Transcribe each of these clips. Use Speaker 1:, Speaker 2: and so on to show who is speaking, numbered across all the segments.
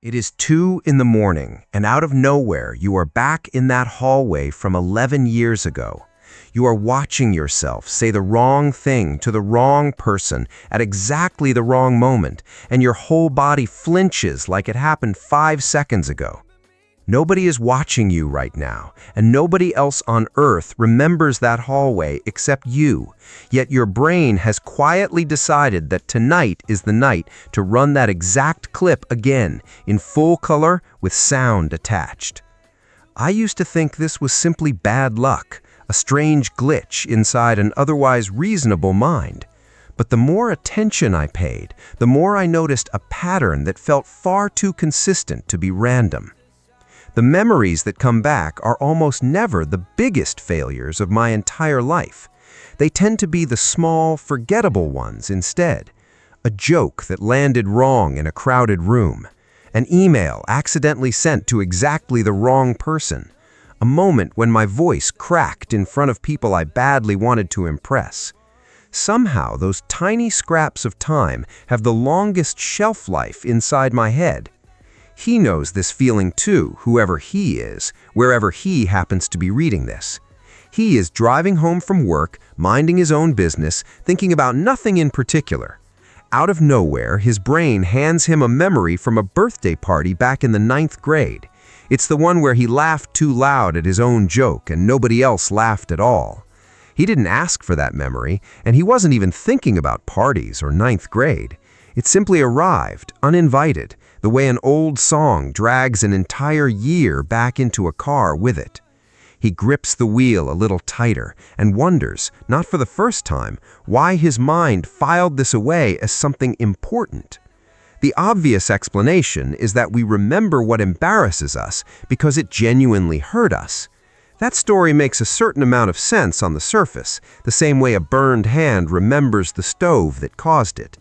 Speaker 1: It is 2 in the morning, and out of nowhere, you are back in that hallway from 11 years ago. You are watching yourself say the wrong thing to the wrong person at exactly the wrong moment, and your whole body flinches like it happened 5 seconds ago. Nobody is watching you right now, and nobody else on earth remembers that hallway except you. Yet your brain has quietly decided that tonight is the night to run that exact clip again, in full color with sound attached. I used to think this was simply bad luck, a strange glitch inside an otherwise reasonable mind. But the more attention I paid, the more I noticed a pattern that felt far too consistent to be random. The memories that come back are almost never the biggest failures of my entire life. They tend to be the small, forgettable ones instead. A joke that landed wrong in a crowded room. An email accidentally sent to exactly the wrong person. A moment when my voice cracked in front of people I badly wanted to impress. Somehow, those tiny scraps of time have the longest shelf life inside my head. He knows this feeling too, whoever he is, wherever he happens to be reading this. He is driving home from work, minding his own business, thinking about nothing in particular. Out of nowhere, his brain hands him a memory from a birthday party back in the 9th grade. It's the one where he laughed too loud at his own joke and nobody else laughed at all. He didn't ask for that memory, and he wasn't even thinking about parties or 9th grade. It simply arrived, uninvited, the way an old song drags an entire year back into a car with it. He grips the wheel a little tighter and wonders, not for the first time, why his mind filed this away as something important. The obvious explanation is that we remember what embarrasses us because it genuinely hurt us. That story makes a certain amount of sense on the surface, the same way a burned hand remembers the stove that caused it.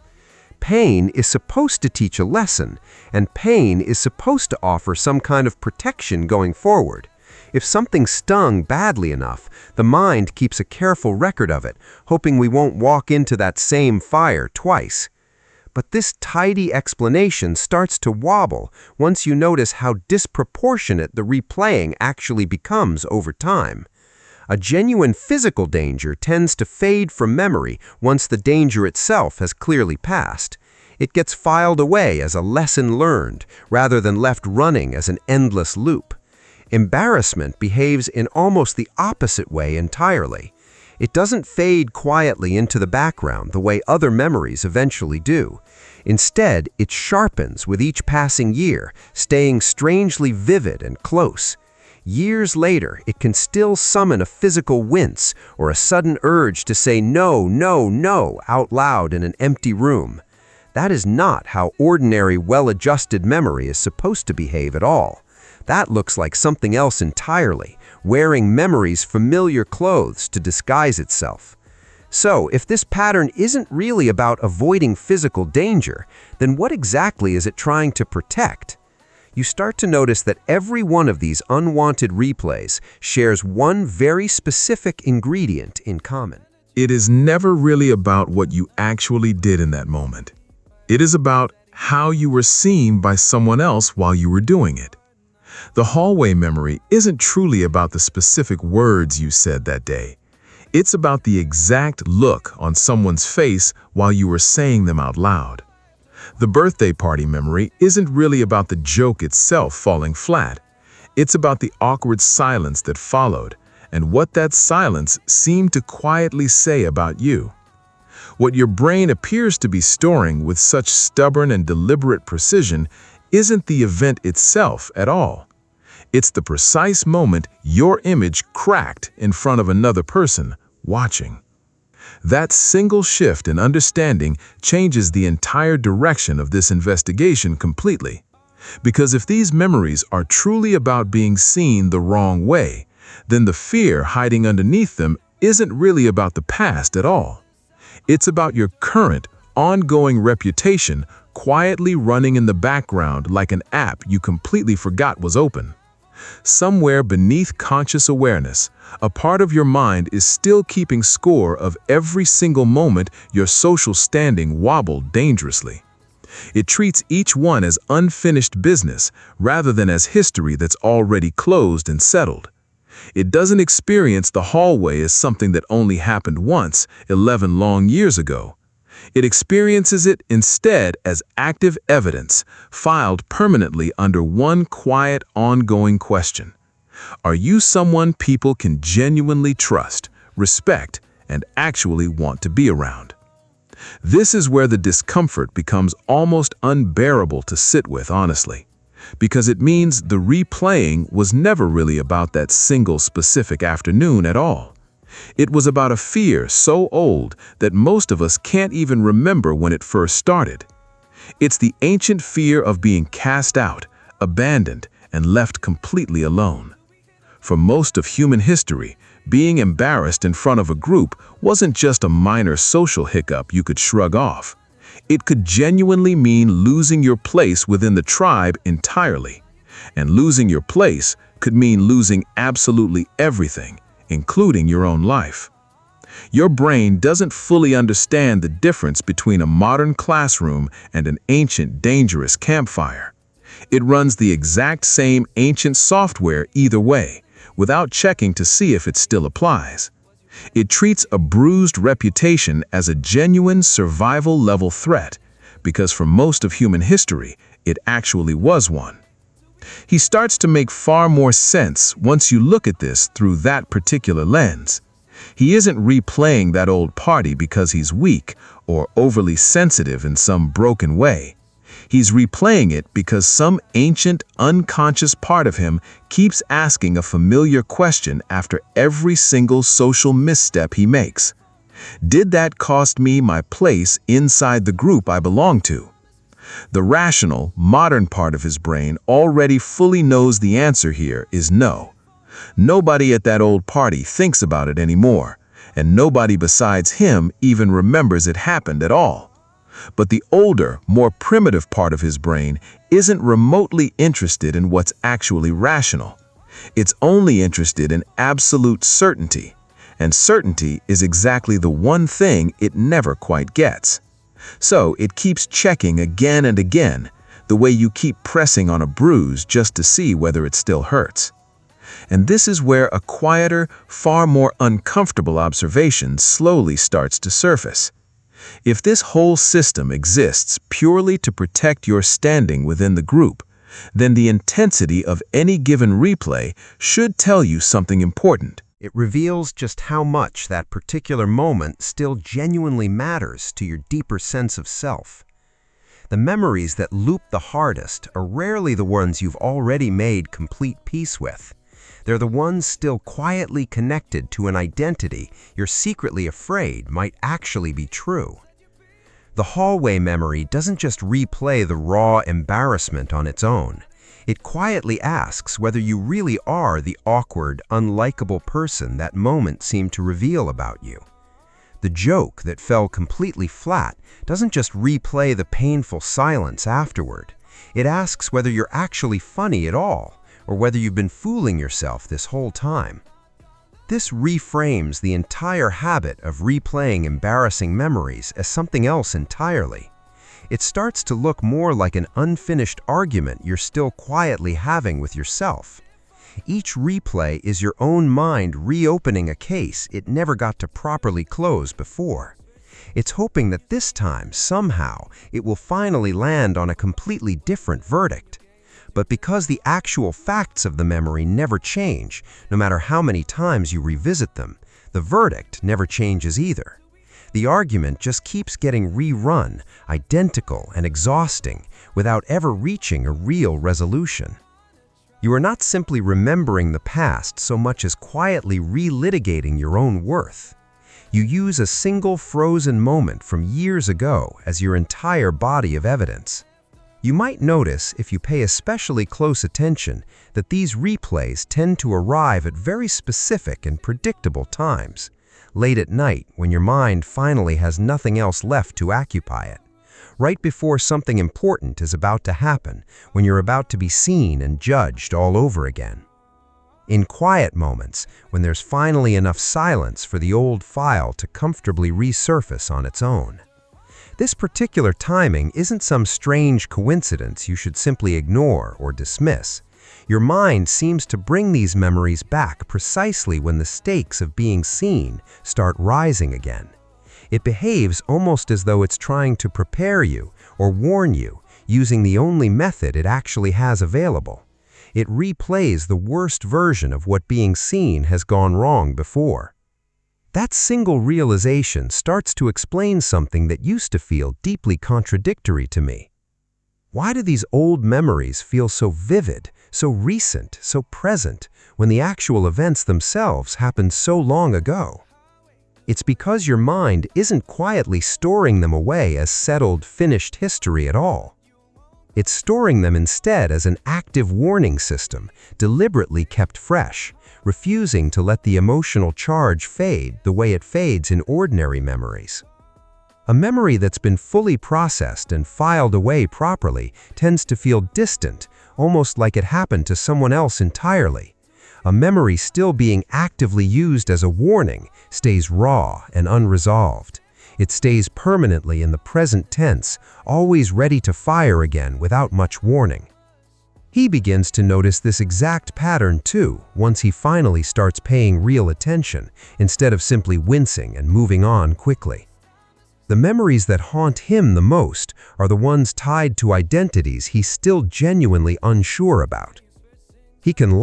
Speaker 1: Pain is supposed to teach a lesson, and pain is supposed to offer some kind of protection going forward. If something stung badly enough, the mind keeps a careful record of it, hoping we won't walk into that same fire twice. But this tidy explanation starts to wobble once you notice how disproportionate the replaying actually becomes over time. A genuine physical danger tends to fade from memory once the danger itself has clearly passed. It gets filed away as a lesson learned, rather than left running as an endless loop. Embarrassment behaves in almost the opposite way entirely. It doesn't fade quietly into the background the way other memories eventually do. Instead, it sharpens with each passing year, staying strangely vivid and close. Years later, it can still summon a physical wince or a sudden urge to say no, no, no out loud in an empty room. That is not how ordinary, well-adjusted memory is supposed to behave at all. That looks like something else entirely, wearing memory's familiar clothes to disguise itself. So, if this pattern isn't really about avoiding physical danger, then what exactly is it trying to protect? You start to notice that every one of these unwanted replays shares one very specific ingredient in common.
Speaker 2: It is never really about what you actually did in that moment. It is about how you were seen by someone else while you were doing it. The hallway memory isn't truly about the specific words you said that day. It's about the exact look on someone's face while you were saying them out loud. The birthday party memory isn't really about the joke itself falling flat. It's about the awkward silence that followed and what that silence seemed to quietly say about you. What your brain appears to be storing with such stubborn and deliberate precision isn't the event itself at all. It's the precise moment your image cracked in front of another person watching. That single shift in understanding changes the entire direction of this investigation completely. Because if these memories are truly about being seen the wrong way, then the fear hiding underneath them isn't really about the past at all. It's about your current, ongoing reputation quietly running in the background like an app you completely forgot was open. Somewhere beneath conscious awareness, a part of your mind is still keeping score of every single moment your social standing wobbled dangerously. It treats each one as unfinished business rather than as history that's already closed and settled. It doesn't experience the hallway as something that only happened once, 11 long years ago. It experiences it instead as active evidence, filed permanently under one quiet, ongoing question. Are you someone people can genuinely trust, respect, and actually want to be around? This is where the discomfort becomes almost unbearable to sit with, honestly, because it means the replaying was never really about that single specific afternoon at all. It was about a fear so old that most of us can't even remember when it first started. It's the ancient fear of being cast out, abandoned, and left completely alone. For most of human history, being embarrassed in front of a group wasn't just a minor social hiccup you could shrug off. It could genuinely mean losing your place within the tribe entirely. And losing your place could mean losing absolutely everything, including your own life. Your brain doesn't fully understand the difference between a modern classroom and an ancient, dangerous campfire. It runs the exact same ancient software either way, without checking to see if it still applies. It treats a bruised reputation as a genuine survival-level threat, because for most of human history, it actually was one. He starts to make far more sense once you look at this through that particular lens. He isn't replaying that old party because he's weak or overly sensitive in some broken way. He's replaying it because some ancient, unconscious part of him keeps asking a familiar question after every single social misstep he makes. Did that cost me my place inside the group I belong to? The rational, modern part of his brain already fully knows the answer here is no. Nobody at that old party thinks about it anymore, and nobody besides him even remembers it happened at all. But the older, more primitive part of his brain isn't remotely interested in what's actually rational. It's only interested in absolute certainty, and certainty is exactly the one thing it never quite gets. So it keeps checking again and again, the way you keep pressing on a bruise just to see whether it still hurts. And this is where a quieter, far more uncomfortable observation slowly starts to surface. If this whole system exists purely to protect your standing within the group, then the intensity of any given replay should tell you something important.
Speaker 1: It reveals just how much that particular moment still genuinely matters to your deeper sense of self. The memories that loop the hardest are rarely the ones you've already made complete peace with. They're the ones still quietly connected to an identity you're secretly afraid might actually be true. The hallway memory doesn't just replay the raw embarrassment on its own. It quietly asks whether you really are the awkward, unlikable person that moment seemed to reveal about you. The joke that fell completely flat doesn't just replay the painful silence afterward. It asks whether you're actually funny at all, or whether you've been fooling yourself this whole time. This reframes the entire habit of replaying embarrassing memories as something else entirely. It starts to look more like an unfinished argument you're still quietly having with yourself. Each replay is your own mind reopening a case it never got to properly close before. It's hoping that this time, somehow, it will finally land on a completely different verdict. But because the actual facts of the memory never change, no matter how many times you revisit them, the verdict never changes either. The argument just keeps getting rerun, identical and exhausting, without ever reaching a real resolution. You are not simply remembering the past so much as quietly relitigating your own worth. You use a single frozen moment from years ago as your entire body of evidence. You might notice, if you pay especially close attention, that these replays tend to arrive at very specific and predictable times. Late at night, when your mind finally has nothing else left to occupy it. Right before something important is about to happen, when you're about to be seen and judged all over again. In quiet moments, when there's finally enough silence for the old file to comfortably resurface on its own. This particular timing isn't some strange coincidence you should simply ignore or dismiss. Your mind seems to bring these memories back precisely when the stakes of being seen start rising again. It behaves almost as though it's trying to prepare you or warn you, using the only method it actually has available. It replays the worst version of what being seen has gone wrong before. That single realization starts to explain something that used to feel deeply contradictory to me. Why do these old memories feel so vivid, so recent, so present, when the actual events themselves happened so long ago? It's because your mind isn't quietly storing them away as settled, finished history at all. It's storing them instead as an active warning system, deliberately kept fresh, refusing to let the emotional charge fade the way it fades in ordinary memories. A memory that's been fully processed and filed away properly tends to feel distant, almost like it happened to someone else entirely. A memory still being actively used as a warning stays raw and unresolved. It stays permanently in the present tense, always ready to fire again without much warning. He begins to notice this exact pattern too, once he finally starts paying real attention, instead of simply wincing and moving on quickly. The memories that haunt him the most are the ones tied to identities he's still genuinely unsure about. He can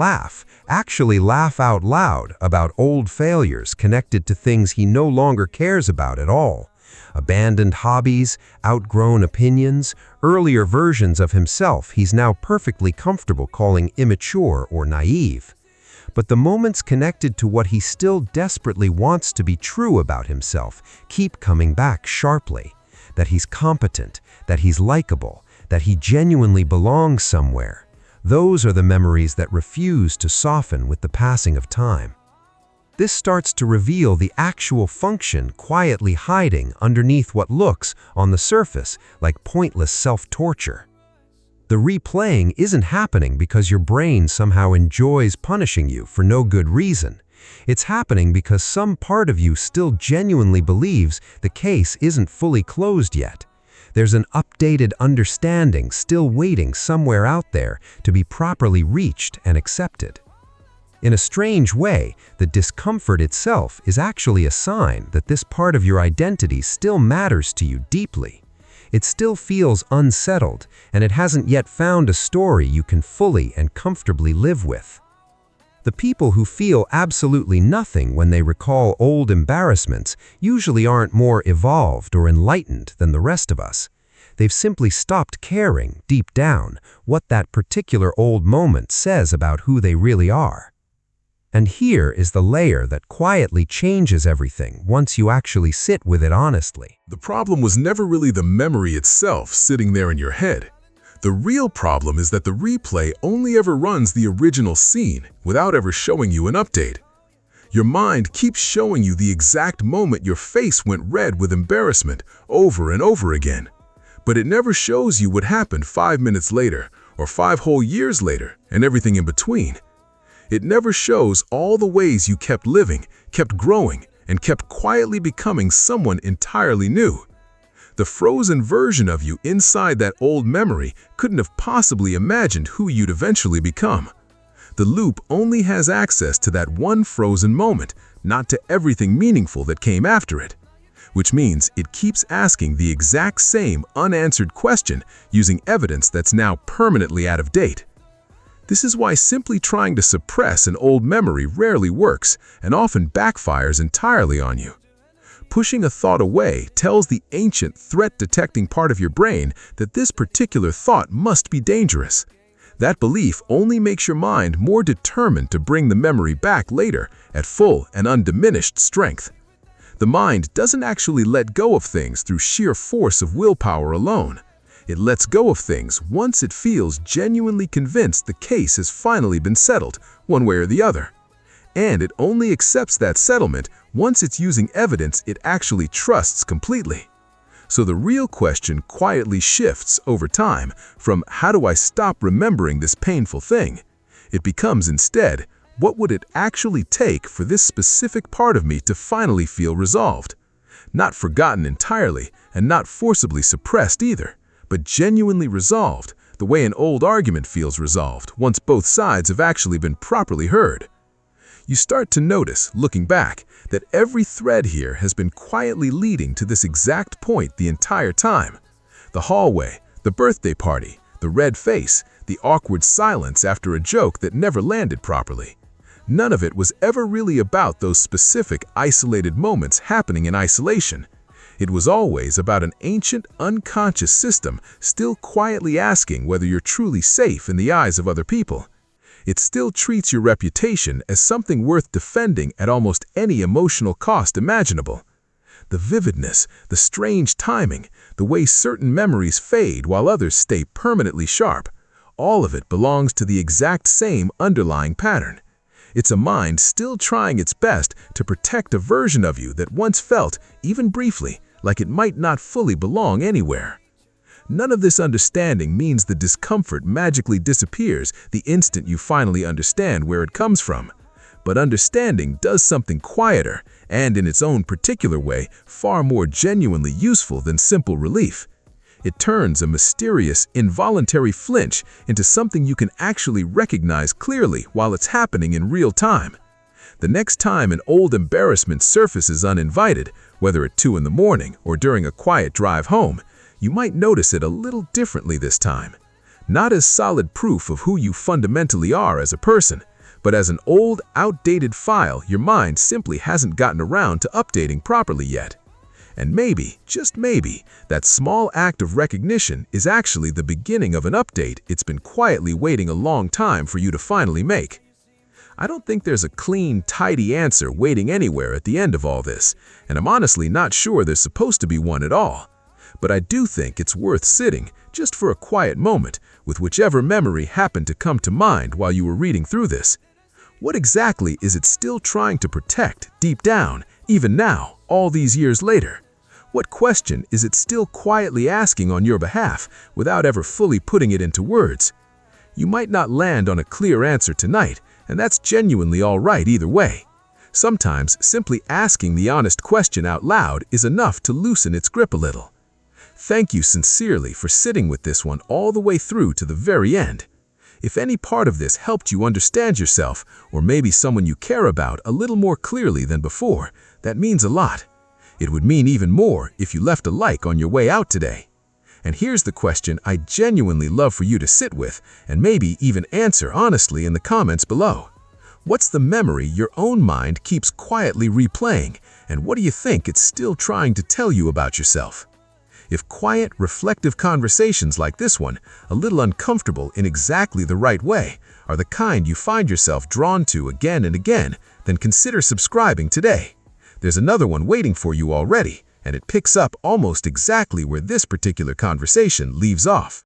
Speaker 1: actually laugh out loud about old failures connected to things he no longer cares about at all. Abandoned hobbies, outgrown opinions, earlier versions of himself he's now perfectly comfortable calling immature or naive. But the moments connected to what he still desperately wants to be true about himself keep coming back sharply. That he's competent, that he's likable, that he genuinely belongs somewhere. Those are the memories that refuse to soften with the passing of time. This starts to reveal the actual function quietly hiding underneath what looks, on the surface, like pointless self-torture. The replaying isn't happening because your brain somehow enjoys punishing you for no good reason. It's happening because some part of you still genuinely believes the case isn't fully closed yet. There's an updated understanding still waiting somewhere out there to be properly reached and accepted. In a strange way, the discomfort itself is actually a sign that this part of your identity still matters to you deeply. It still feels unsettled, and it hasn't yet found a story you can fully and comfortably live with. The people who feel absolutely nothing when they recall old embarrassments usually aren't more evolved or enlightened than the rest of us. They've simply stopped caring, deep down, what that particular old moment says about who they really are. And here is the layer that quietly changes everything once you actually sit with it honestly.
Speaker 2: The problem was never really the memory itself sitting there in your head. The real problem is that the replay only ever runs the original scene without ever showing you an update. Your mind keeps showing you the exact moment your face went red with embarrassment over and over again. But it never shows you what happened 5 minutes later, or 5 whole years later, and everything in between. It never shows all the ways you kept living, kept growing, and kept quietly becoming someone entirely new. The frozen version of you inside that old memory couldn't have possibly imagined who you'd eventually become. The loop only has access to that one frozen moment, not to everything meaningful that came after it. Which means it keeps asking the exact same unanswered question using evidence that's now permanently out of date. This is why simply trying to suppress an old memory rarely works and often backfires entirely on you. Pushing a thought away tells the ancient threat-detecting part of your brain that this particular thought must be dangerous. That belief only makes your mind more determined to bring the memory back later at full and undiminished strength. The mind doesn't actually let go of things through sheer force of willpower alone. It lets go of things once it feels genuinely convinced the case has finally been settled, one way or the other. And it only accepts that settlement once it's using evidence it actually trusts completely. So the real question quietly shifts over time from how do I stop remembering this painful thing? It becomes instead, what would it actually take for this specific part of me to finally feel resolved? Not forgotten entirely and not forcibly suppressed either, but genuinely resolved, the way an old argument feels resolved once both sides have actually been properly heard. You start to notice, looking back, that every thread here has been quietly leading to this exact point the entire time. The hallway, the birthday party, the red face, the awkward silence after a joke that never landed properly. None of it was ever really about those specific, isolated moments happening in isolation. It was always about an ancient, unconscious system still quietly asking whether you're truly safe in the eyes of other people. It still treats your reputation as something worth defending at almost any emotional cost imaginable. The vividness, the strange timing, the way certain memories fade while others stay permanently sharp, all of it belongs to the exact same underlying pattern. It's a mind still trying its best to protect a version of you that once felt, even briefly, like it might not fully belong anywhere. None of this understanding means the discomfort magically disappears the instant you finally understand where it comes from. But understanding does something quieter and, in its own particular way, far more genuinely useful than simple relief. It turns a mysterious, involuntary flinch into something you can actually recognize clearly while it's happening in real time. The next time an old embarrassment surfaces uninvited, whether at 2 in the morning or during a quiet drive home, you might notice it a little differently this time. Not as solid proof of who you fundamentally are as a person, but as an old, outdated file your mind simply hasn't gotten around to updating properly yet. And maybe, just maybe, that small act of recognition is actually the beginning of an update it's been quietly waiting a long time for you to finally make. I don't think there's a clean, tidy answer waiting anywhere at the end of all this, and I'm honestly not sure there's supposed to be one at all. But I do think it's worth sitting, just for a quiet moment, with whichever memory happened to come to mind while you were reading through this. What exactly is it still trying to protect, deep down, even now, all these years later? What question is it still quietly asking on your behalf without ever fully putting it into words? You might not land on a clear answer tonight, and that's genuinely all right either way. Sometimes simply asking the honest question out loud is enough to loosen its grip a little. Thank you sincerely for sitting with this one all the way through to the very end. If any part of this helped you understand yourself, or maybe someone you care about, a little more clearly than before, that means a lot. It would mean even more if you left a like on your way out today. And here's the question I genuinely love for you to sit with and maybe even answer honestly in the comments below. What's the memory your own mind keeps quietly replaying, and what do you think it's still trying to tell you about yourself? If quiet, reflective conversations like this one, a little uncomfortable in exactly the right way, are the kind you find yourself drawn to again and again, then consider subscribing today. There's another one waiting for you already, and it picks up almost exactly where this particular conversation leaves off.